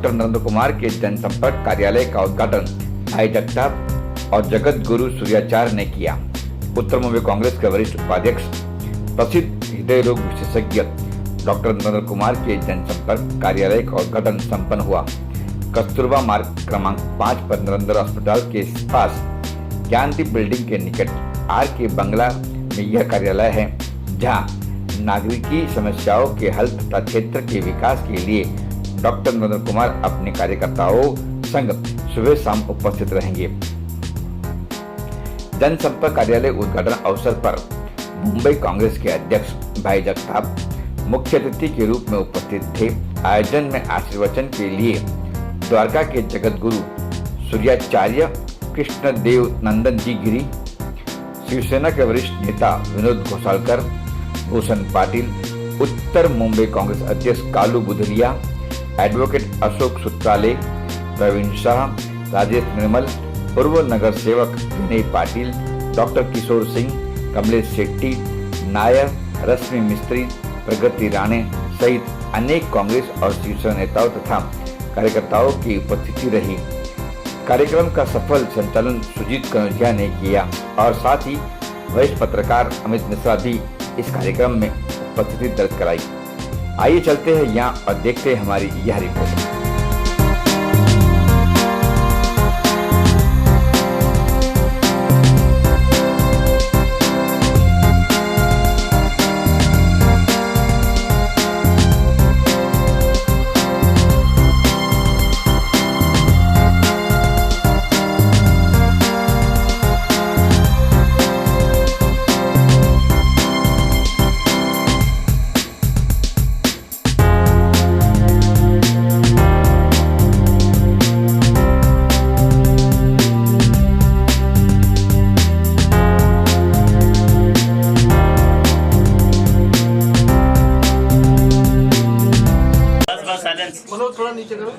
Doctor Narendra Kumar के जनसंपर्क कार्यालय का उद्घाटन भाई जगताप और जगत गुरु सूर्याचार्य ने किया। उत्तर मुंबई कांग्रेस के वरिष्ठ उपाध्यक्ष प्रसिद्ध हृदय रोग विशेषज्ञ डॉक्टर नरेंद्र कुमार के जनसंपर्क कार्यालय का उद्घाटन संपन्न हुआ। कस्तूरबा मार्ग क्रमांक 5 पर नरेंद्र अस्पताल के पास ज्ञानदीप बिल्डिंग के निकट आर के बंगला में यह कार्यालय है, जहां नागरिकी समस्याओं के हल तथा क्षेत्र के विकास के लिए डॉक्टर नरेंद्र कुमार अपने कार्यकर्ताओं संग सुबह शाम उपस्थित रहेंगे। जनसंपर्क कार्यालय उद्घाटन अवसर पर मुंबई कांग्रेस के अध्यक्ष भाई जगताप मुख्य अतिथि के रूप में उपस्थित थे। आयोजन में आशीर्वचन के लिए द्वारका के जगत गुरु सूर्याचार्य कृष्णदेव नंदन जी गिरी, शिवसेना के वरिष्ठ नेता विनोद घोसालकर, भूषण पाटिल, उत्तर मुंबई कांग्रेस अध्यक्ष कालू बुधलिया, एडवोकेट अशोक सुत्राले, प्रवीण शाह, राजेश निर्मल, पूर्व नगर सेवक विनय पाटिल, डॉक्टर किशोर सिंह, कमलेश शेट्टी, नायर, रश्मि मिस्त्री, प्रगति राणे सहित अनेक कांग्रेस और शिवसेना नेताओं तथा कार्यकर्ताओं की उपस्थिति रही। कार्यक्रम का सफल संचालन सुजीत कनौजिया ने किया और साथ ही वरिष्ठ पत्रकार अमित मिश्रा भी इस कार्यक्रम में उपस्थिति दर्ज कराई। आइए चलते हैं यहाँ और देखते हैं हमारी यह रिपोर्ट।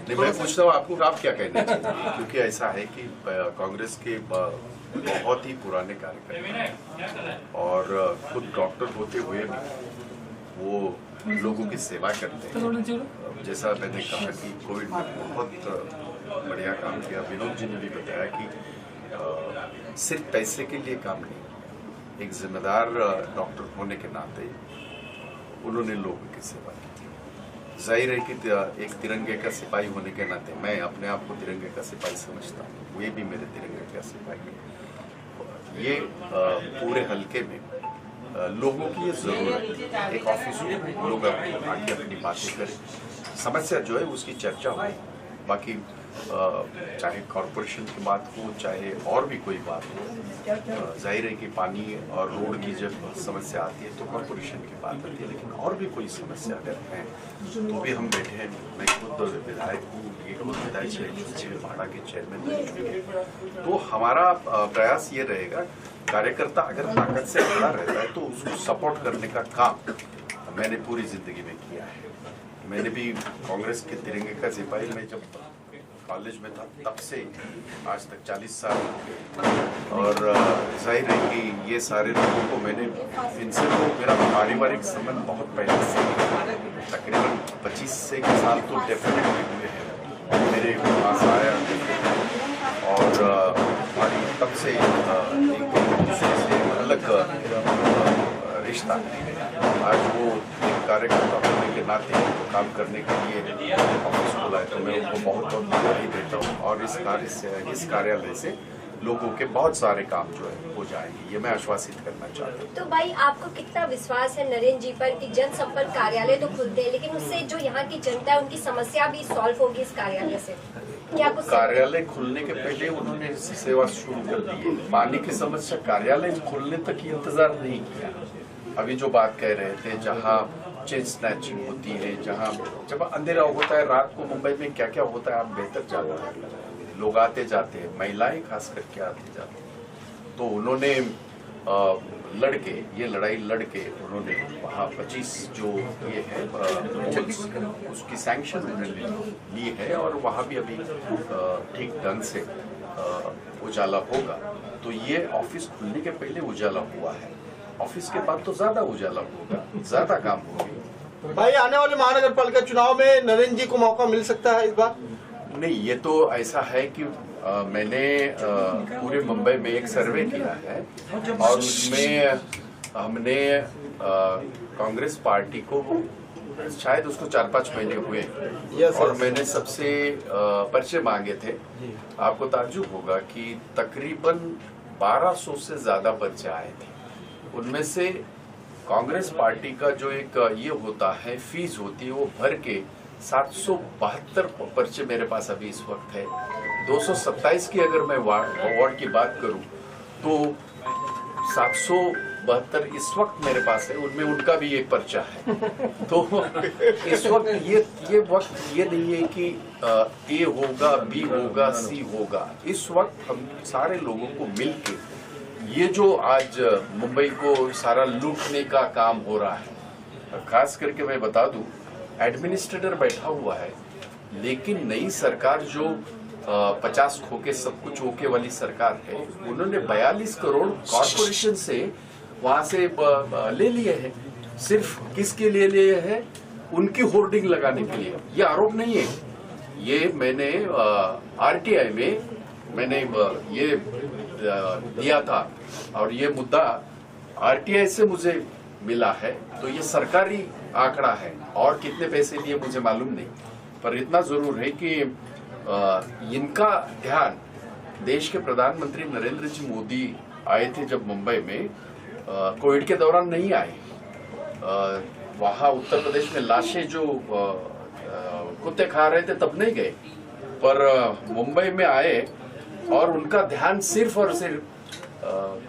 नहीं, मैं पूछता हूँ आपको, आप क्या कहना चाहिए? क्योंकि ऐसा है कि कांग्रेस के बहुत ही पुराने कार्यकर्ता हैं और खुद डॉक्टर होते हुए भी वो लोगों की सेवा करते हैं। जैसा मैंने कहा कि कोविड में बहुत बढ़िया काम किया। विनोद जी ने भी बताया कि सिर्फ पैसे के लिए काम नहीं, एक जिम्मेदार डॉक्टर होने के नाते उन्होंने लोगों की सेवा की। जाहिर है कि एक तिरंगे का सिपाही होने के नाते मैं अपने आप को तिरंगे का सिपाही समझता हूँ, वे भी मेरे तिरंगे का सिपाही है। ये पूरे हल्के में लोगों की ये जरूरत है। एक ऑफिस में लोग आके अपनी बातें करें, समस्या जो है उसकी चर्चा हो। बाकी चाहे कॉरपोरेशन की बात हो, चाहे और भी कोई बात हो, जाहिर है कि पानी और रोड की जब समस्या आती है तो कॉरपोरेशन की बात आती है, लेकिन और भी कोई समस्या अगर है तो भी हम बैठे हैं। मैं खुद विधायक हूँ, एक विधायक भाड़ा के चेयरमैन रह चुके हैं। तो हमारा प्रयास ये रहेगा, कार्यकर्ता अगर ताकत से खड़ा रहता है तो उसको सपोर्ट करने का काम मैंने पूरी जिंदगी में किया है। मैंने भी कांग्रेस के तिरंगे का सिपाही, मैं जब कॉलेज में था तब से आज तक 40 साल हो गए और जाहिर है कि ये सारे लोगों को मैंने, इनसे तो मेरा पारिवारिक संबंध बहुत पहले से तकरीबन 25 से साल तो डेफिनेटली हुए हैं। मेरे पास आया और हमारी तब से एक दूसरे से अलग रिश्ता है। आज वो एक कार्यकर्ता होने के नाते काम करने के लिए ऑफिस खोला है, तो मैं उनको बहुत बहुत बधाई देता हूँ और इस कार्यालय से लोगों के बहुत सारे काम जो है हो जाएंगे, ये मैं आश्वासित करना चाहता हूँ। तो भाई, आपको कितना विश्वास है नरेंद्र जी पर कि जनसंपर्क कार्यालय तो खुलते हैं, लेकिन उससे जो यहाँ की जनता है उनकी समस्या भी सॉल्व होगी इस कार्यालय से? क्या कुछ कार्यालय खुलने के पहले उन्होंने सेवा शुरू कर दी है। पानी की समस्या कार्यालय खुलने तक ही इंतजार नहीं किया। अभी जो बात कह रहे थे, जहाँ चेन स्नैचिंग होती है, जहाँ जब अंधेरा होता है रात को मुंबई में क्या क्या होता है आप बेहतर जानते हैं। लोग आते जाते हैं, महिलाएं खास करके आते जाते हैं। तो उन्होंने लड़के ये लड़ाई लड़के उन्होंने वहाँ 25 जो ये है उसकी सैंक्शन उन्होंने ली है और वहाँ भी अभी ठीक ढंग से उजाला होगा। तो ये ऑफिस खुलने के पहले उजाला हुआ है, ऑफिस के बाद तो ज्यादा उजाला होगा, ज्यादा काम होगा। भाई, आने वाले महानगर पालिका चुनाव में नरेंद्र जी को मौका मिल सकता है इस बार? नहीं, ये तो ऐसा है कि मैंने पूरे मुंबई में एक सर्वे किया है और उसमें हमने कांग्रेस पार्टी को शायद उसको 4-5 महीने हुए और मैंने सबसे परिचय मांगे थे। आपको ताज्जुब होगा कि तकरीबन 1200 से ज्यादा परिचय आए थे। उनमें से कांग्रेस पार्टी का जो एक ये होता है, फीस होती है, वो भर के 772 पर्चे मेरे पास अभी इस वक्त है। 227 की अगर मैं वार्ड की बात करूं तो 772 इस वक्त मेरे पास है, उनमें उनका भी एक पर्चा है। तो इस वक्त ये वक्त ये नहीं है कि ए होगा, बी होगा, सी होगा। इस वक्त हम सारे लोगों को मिलके ये जो आज मुंबई को सारा लूटने का काम हो रहा है, खास करके मैं बता दूं, एडमिनिस्ट्रेटर बैठा हुआ है, लेकिन नई सरकार जो 50 खोके सब कुछ ओके वाली सरकार है, उन्होंने 42 करोड़ कॉर्पोरेशन से वहां से ले लिए हैं। सिर्फ किसके लिए लिए हैं? उनकी होर्डिंग लगाने के लिए। ये आरोप नहीं है, ये मैंने आरटीआई में मैंने ये दिया था और ये मुद्दा आरटीआई से मुझे मिला है। तो ये सरकारी आंकड़ा है और कितने पैसे दिए मुझे मालूम नहीं, पर इतना जरूर है कि इनका ध्यान, देश के प्रधानमंत्री नरेंद्र जी मोदी आए थे जब मुंबई में, कोविड के दौरान नहीं आए। वहां उत्तर प्रदेश में लाशें जो कुत्ते खा रहे थे तब नहीं गए, पर मुंबई में आए और उनका ध्यान सिर्फ और सिर्फ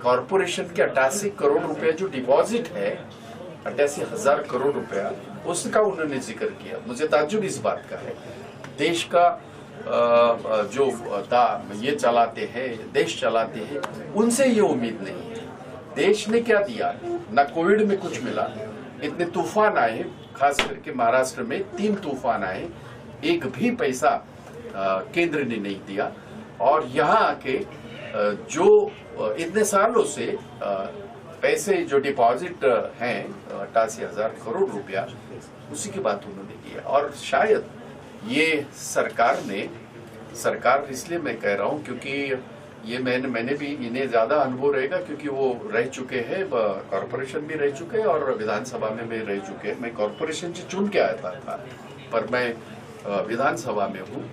कॉरपोरेशन के 88 करोड़ रुपए जो डिपॉजिट है, 88,000 करोड़ रुपया, उसका उन्होंने जिक्र किया। मुझे ताज्जुब इस बात का है, देश का जो ये चलाते हैं, देश चलाते हैं, उनसे ये उम्मीद नहीं है। देश ने क्या दिया? ना कोविड में कुछ मिला, इतने तूफान आए, खास करके महाराष्ट्र में 3 तूफान आए, एक भी पैसा केंद्र ने नहीं दिया। और यहाँ आके जो इतने सालों से पैसे जो डिपॉजिट हैं 88,000 करोड़ रुपया, उसी की बात उन्होंने की। और शायद ये सरकार इसलिए मैं कह रहा हूँ क्योंकि ये मैंने भी इन्हें ज्यादा अनुभव रहेगा, क्योंकि वो रह चुके हैं, कॉर्पोरेशन भी रह चुके हैं और विधानसभा में भी रह चुके हैं। मैं कॉर्पोरेशन से चुन के आया था, पर मैं विधानसभा में हूँ।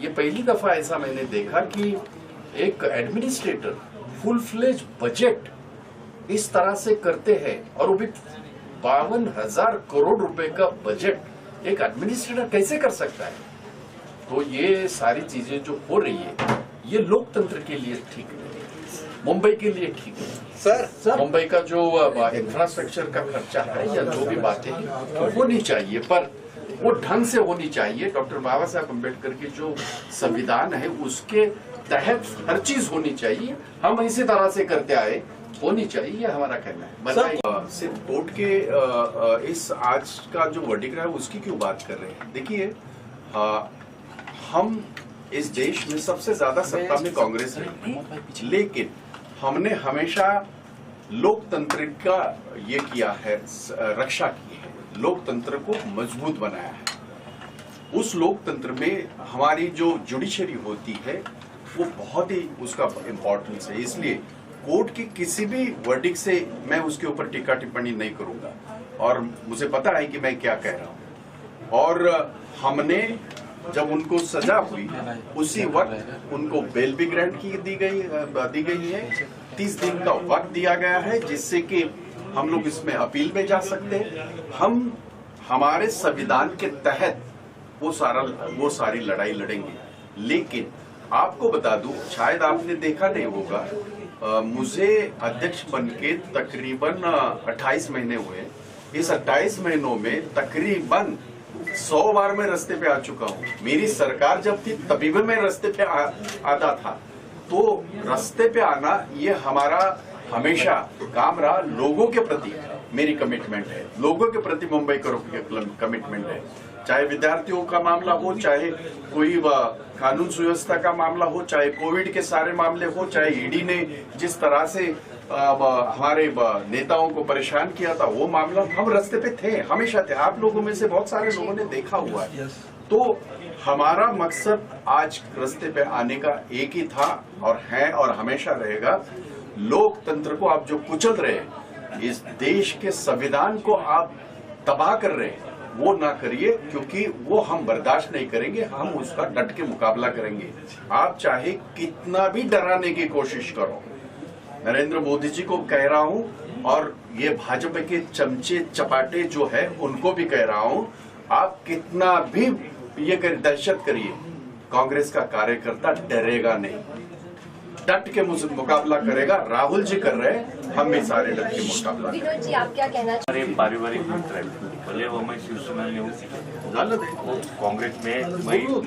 ये पहली दफा ऐसा मैंने देखा कि एक एडमिनिस्ट्रेटर फुल फ्लेज बजट इस तरह से करते हैं, और वो भी 52,000 करोड़ रुपए का बजट एक एडमिनिस्ट्रेटर कैसे कर सकता है? तो ये सारी चीजें जो हो रही है, ये लोकतंत्र के लिए ठीक नहीं है, मुंबई के लिए ठीक है। सर मुंबई का जो इंफ्रास्ट्रक्चर का खर्चा है या जो भी बातें हैं, वो नहीं चाहिए, पर वो ढंग से होनी चाहिए। डॉक्टर बाबा साहब अम्बेडकर के जो संविधान है उसके तहत हर चीज होनी चाहिए। हम इसी तरह से करते आए, होनी चाहिए, ये हमारा कहना है। सिर्फ कोर्ट के इस आज का जो वर्डिक्ट है उसकी क्यों बात कर रहे हैं? देखिए, हम इस देश में सबसे ज्यादा सत्ता में कांग्रेस है, लेकिन हमने हमेशा लोकतंत्र का ये किया है, रक्षा की है, लोकतंत्र को मजबूत बनाया है। उस लोकतंत्र में हमारी जो जुडिशरी होती है वो बहुत ही उसका इम्पोर्टेंस है। इसलिए कोर्ट की किसी भी वर्डिक्ट से मैं उसके ऊपर टीका टिप्पणी नहीं करूंगा, और मुझे पता है कि मैं क्या कह रहा हूं। और हमने जब उनको सजा हुई उसी वक्त उनको बेल भी ग्रांट की दी गई है। 30 दिन का वक्त दिया गया है जिससे कि हम लोग इसमें अपील में जा सकते हैं। हम हमारे संविधान के तहत वो सारी लड़ाई लड़ेंगे। लेकिन आपको बता दूं, शायद आपने देखा नहीं होगा, मुझे अध्यक्ष बनके तकरीबन 28 महीने हुए। इस 28 महीनों में तकरीबन 100 बार मैं रास्ते पे आ चुका हूँ। मेरी सरकार जब थी तभी भी मैं रास्ते पे आता था। तो रास्ते पे आना ये हमारा हमेशा काम रहा। लोगों के प्रति मेरी कमिटमेंट है, लोगों के प्रति मुंबई का कमिटमेंट है। चाहे विद्यार्थियों का मामला हो, चाहे कोई कानून सुव्यवस्था का मामला हो, चाहे कोविड के सारे मामले हो, चाहे ईडी ने जिस तरह से हमारे नेताओं को परेशान किया था वो मामला, हम रास्ते पे थे, हमेशा थे। आप लोगों में से बहुत सारे लोगों ने देखा हुआ है। तो हमारा मकसद आज रास्ते पे आने का एक ही था और है और हमेशा रहेगा। लोकतंत्र को आप जो कुचल रहे हैं, इस देश के संविधान को आप तबाह कर रहे हैं, वो ना करिए, क्योंकि वो हम बर्दाश्त नहीं करेंगे। हम उसका डट के मुकाबला करेंगे। आप चाहे कितना भी डराने की कोशिश करो, नरेंद्र मोदी जी को कह रहा हूं और ये भाजपा के चमचे चपाटे जो है उनको भी कह रहा हूं, आप कितना भी ये दहशत करिए, कांग्रेस का कार्यकर्ता डरेगा नहीं, डट के मुकाबला करेगा। राहुल जी कर रहे हैं, हम भी सारे डट के मुकाबला करेंगे। विनोद जी, आप क्या कहना चाहते हमारे पारिवारिक मित्र है, भले वो मैं शिवसेना में हूँ, कांग्रेस में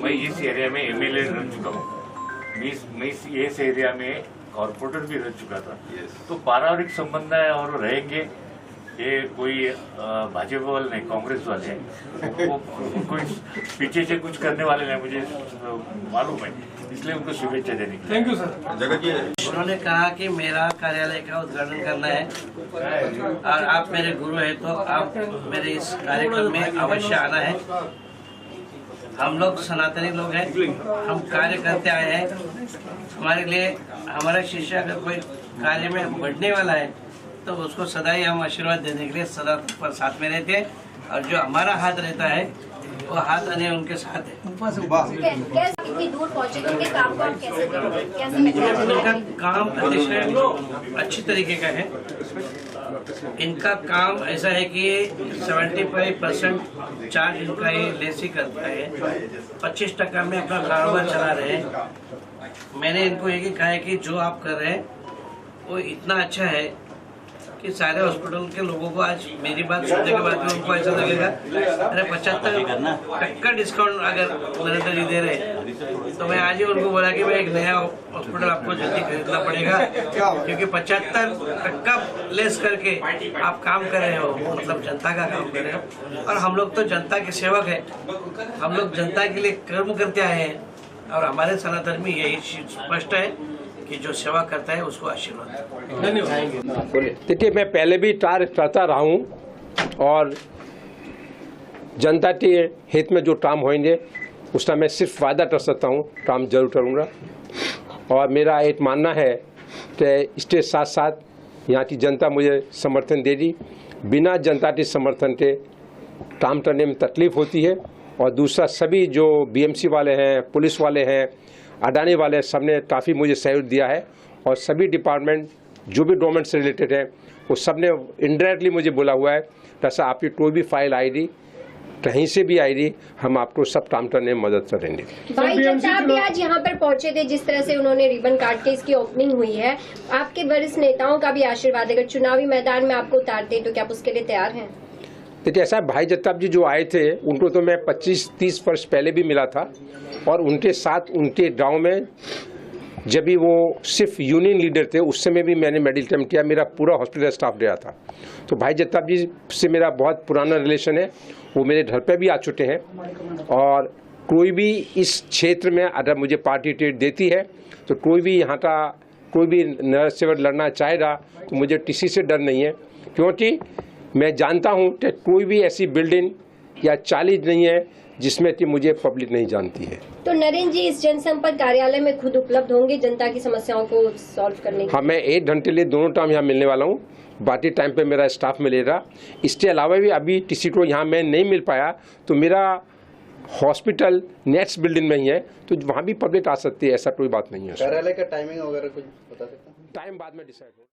मैं इस एरिया में एमएलए रह चुका हूँ, मैं इस एरिया में कॉर्पोरेटर भी रह चुका था। तो पारिवारिक संबंध है और रहेंगे। ये कोई भाजपा वाले नहीं, कांग्रेस वाले हैं, वो कोई पीछे से कुछ करने वाले नहीं, मुझे मालूम है, इसलिए उनको शुभेच्छा देने की। Thank you sir. जगत जी, उन्होंने कहा कि मेरा कार्यालय का उद्घाटन करना है और आप मेरे गुरु हैं, तो आप मेरे इस कार्यक्रम में अवश्य आना है। हम लोग सनातनी लोग हैं, हम कार्य करते आए हैं। हमारे लिए हमारा शिष्य अगर कोई कार्य में बढ़ने वाला है तो उसको सदा ही हम आशीर्वाद देने के लिए सदा पर साथ में रहते हैं, और जो हमारा हाथ रहता है वो हाथ आने उनके साथ है। कैसे इतनी दूर पहुंचे, इनके काम को आप कैसे देखते हैं? कैसे इनका काम अतिशय अच्छी तरीके का है। इनका काम ऐसा है कि 75% चार्ज इनका ये लेस ही करता है, 25% में अपना कारोबार चला रहे हैं। मैंने इनको एक ही कहा है कि जो आप कर रहे हैं वो इतना अच्छा है कि सारे हॉस्पिटल के लोगों को आज मेरी बात सुनने के बाद में उनको ऐसा लगेगा अरे 75% डिस्काउंट अगर नरेंद्र जी दे रहे हैं, तो मैं आज ही उनको बोला कि भाई एक नया हॉस्पिटल आपको जल्दी खरीदना पड़ेगा, क्योंकि 75% लेस करके आप काम कर रहे हो, मतलब जनता का काम कर रहे हो। और हम लोग तो जनता के सेवक है, हम लोग जनता के लिए कर्म करते आए हैं, और हमारे सनातन में यही स्पष्ट है कि जो सेवा करता है उसको आशीर्वाद। धन्यवाद। देखिए, मैं पहले भी कार्य करता रहा हूँ और जनता के हित में जो काम होंगे उसका मैं सिर्फ वादा कर सकता हूँ, काम जरूर करूँगा। और मेरा एक मानना है कि इसके साथ साथ यहाँ की जनता मुझे समर्थन देगी। बिना जनता के समर्थन के काम करने में तकलीफ होती है। और दूसरा, सभी जो बीएमसी वाले हैं, पुलिस वाले हैं, अडानी वाले, सबने काफ़ी मुझे सहयोग दिया है। और सभी डिपार्टमेंट जो भी गवर्नमेंट से रिलेटेड है वो सब ने इनडायरेक्टली मुझे बोला हुआ है जैसा आपकी कोई भी फाइल आएगी, कहीं से भी आएगी, हम आपको सब काम करने में मदद करेंगे। भाई जगताप भी आज यहाँ पर पहुंचे थे, जिस तरह से उन्होंने रिबन काट के इसकी ओपनिंग हुई है, आपके वरिष्ठ नेताओं का भी आशीर्वाद, अगर चुनावी मैदान में आपको उतारते तो क्या आप उसके लिए तैयार हैं? देखिए, ऐसा भाई जगताप जी जो आए थे उनको तो मैं 25-30 वर्ष पहले भी मिला था, और उनके साथ उनके गांव में जब भी वो सिर्फ यूनियन लीडर थे उस समय भी मैंने मेडिकल कैंप किया, मेरा पूरा हॉस्पिटल स्टाफ गया था। तो भाई जगताप जी से मेरा बहुत पुराना रिलेशन है, वो मेरे घर पे भी आ चुके हैं। और कोई भी इस क्षेत्र में अगर मुझे पार्टी टिकट देती है तो कोई भी यहाँ का कोई भी नरसेवक लड़ना चाहेगा तो मुझे किसी से डर नहीं है, क्योंकि मैं जानता हूँ कि कोई भी ऐसी बिल्डिंग या चालीस नहीं है जिसमें कि मुझे पब्लिक नहीं जानती है। तो नरेंद्र जी इस जनसंपर्क कार्यालय में खुद उपलब्ध होंगे जनता की समस्याओं को सॉल्व करने के? हाँ, मैं 1 घंटे लिए दोनों टाइम यहाँ मिलने वाला हूँ, बाकी टाइम पे मेरा स्टाफ मिलेगा। इसके अलावा भी अभी किसी को यहाँ मैं नहीं मिल पाया तो मेरा हॉस्पिटल नेक्स्ट बिल्डिंग में ही है, तो वहाँ भी पब्लिक आ सकती है, ऐसा कोई बात नहीं है। कार्यालय का टाइमिंग वगैरह कुछ बता सकते हैं? टाइम बाद में डिसाइड हो।